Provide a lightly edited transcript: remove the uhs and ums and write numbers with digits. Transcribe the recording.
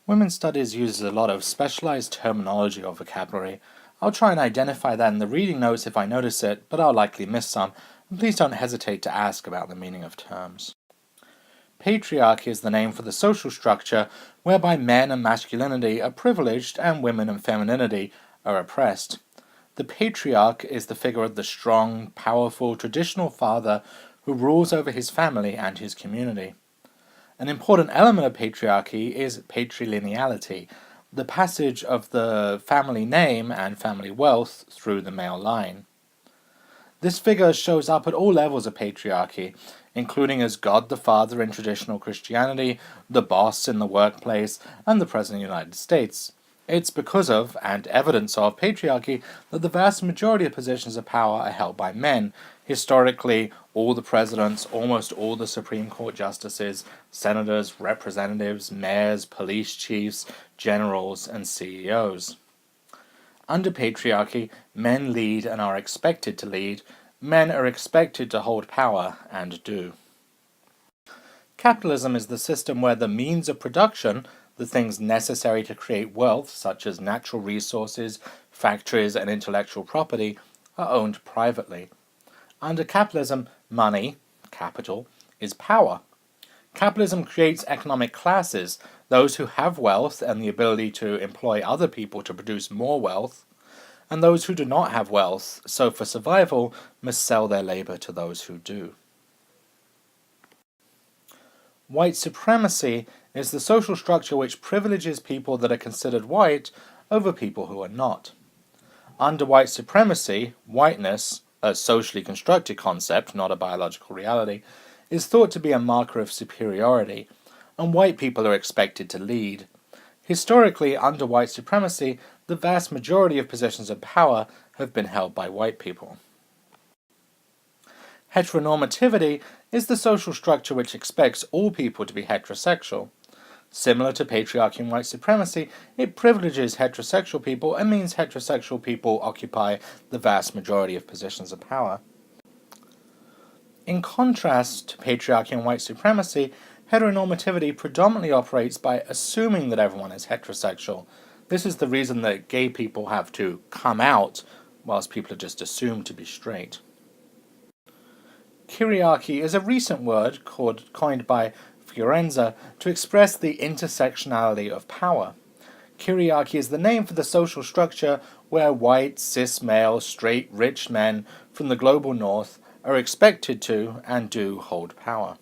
Women's Studies uses a lot of specialized terminology or vocabulary. I'll try and identify that in the reading notes if I notice it, but I'll likely miss some, and please don't hesitate to ask about the meaning of terms. Patriarchy is the name for the social structure whereby men and masculinity are privileged and women and femininity are oppressed. The patriarch is the figure of the strong, powerful, traditional father who rules over his family and his community. An important element of patriarchy is patrilineality, the passage of the family name and family wealth through the male line. This figure shows up at all levels of patriarchy, including as God the Father in traditional Christianity, the boss in the workplace, and the President of the United States. It's because of, and evidence of, patriarchy that the vast majority of positions of power are held by men. Historically, all the presidents, almost all the Supreme Court justices, senators, representatives, mayors, police chiefs, generals, and CEOs. Under patriarchy, men lead and are expected to lead. Men are expected to hold power, and do. Capitalism is the system where the means of production, the things necessary to create wealth, such as natural resources, factories, and intellectual property, are owned privately. Under capitalism, money, capital, is power. Capitalism creates economic classes, those who have wealth and the ability to employ other people to produce more wealth, and those who do not have wealth, so for survival, must sell their labor to those who do. White supremacy is the social structure which privileges people that are considered white over people who are not. Under white supremacy, whiteness, a socially constructed concept, not a biological reality, is thought to be a marker of superiority, and white people are expected to lead. Historically, under white supremacy, the vast majority of positions of power have been held by white people. Heteronormativity is the social structure which expects all people to be heterosexual. Similar to patriarchy and white supremacy, it privileges heterosexual people and means heterosexual people occupy the vast majority of positions of power. In contrast to patriarchy and white supremacy, heteronormativity predominantly operates by assuming that everyone is heterosexual. This is the reason that gay people have to come out, whilst people are just assumed to be straight. Kyriarchy is a recent word coined by Fiorenza to express the intersectionality of power. Kyriarchy is the name for the social structure where white, cis male, straight, rich men from the global north are expected to and do hold power.